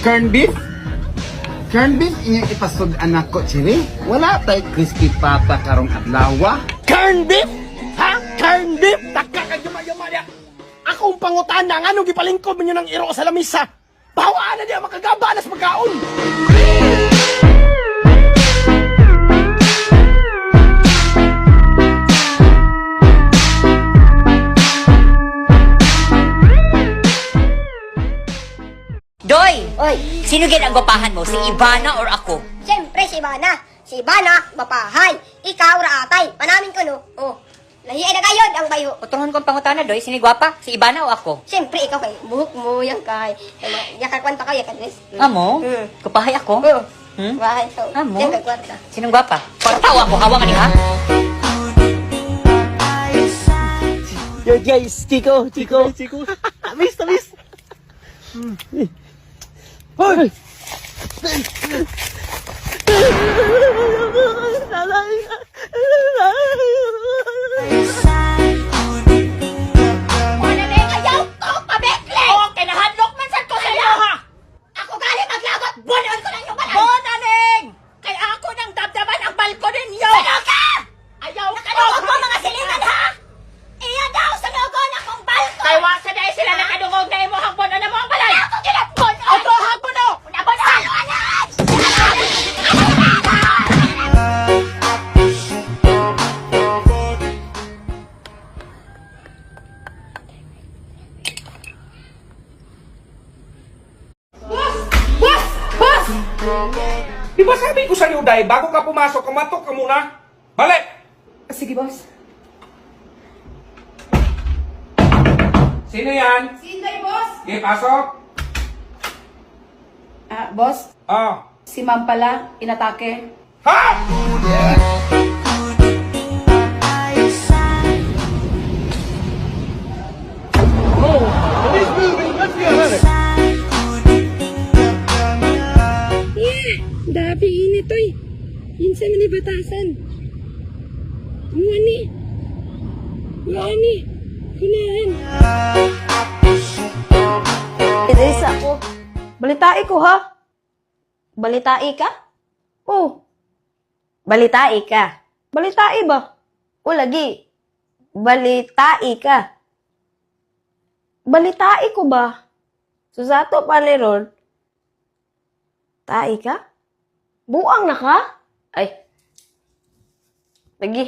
Corn beef? Corn beef inyong ipasod anak ko, Chiri? Wala tay crispy papa karong adlawa. Corn beef? Ha? Corn beef? Taka ka yuma-yuma niya. Akong pangutana nga nung gipalingkod mo nyo ng iro sa lamisa. Bawaan na niya makagaba na sa pagkaon. Doy! Oy, Sino gid ang gwapahan mo? Si Ivana or ako? siyempre si Ivana. Si Ivana, mapahay. Ikaw, raatay. Panamin ko, no? Oh, lahiay na gayod ang bayo. Utuhon kong pangutana, Doy. Sino gwapa? Si Ivana o ako? Siyempre, ikaw kay buhok mo, yan kay. Yakar kwanta ka, yakar dress. Amo? Hmm. Kapahay ako? Oo. Hmm? Bahay, so. Amo? Yan kay kwarta. Sinong gwapa? Kwarta o ako? Hawa nga ni ha? Yo guys, Chico. Tamis. Hoy! Wala na yung ayaw ko, pabekle! Oh, kinahadlok man sa ko sa iyo ha! Ako gali maglagot, bunon ko lang yung balay! Bonaling! Kaya ako nang dabdaban ang balko ninyo! Ano ka? Ayaw ko! Nakalungog mo mga silingan, ha? Iya daw, salugon akong balko! Kay wasa dahil sila nakadungog na imo hangpon na mo ang balay! Ako ginapon! Ako hangpon no! Unabon na! Saluanan! Di ba sabi ko sa'yo, Day, bago ka pumasok, kumatok ka muna. Balik! Sige, boss. Sino yan? Sinday, boss. Okay, pasok. Boss, Ah. si ma'am pala, inatake. Ha? Dabi init oy. Insa man ni batasan. Wani. Kunahan. Idris ako. Balitai ko, ha? Balitai ka? Oh. Balitai ka? Balitai ba? O lagi. Balitai ka. Balitai ko ba? Susato paliron. Tai ka? Buang na ka? Ay. Lagi.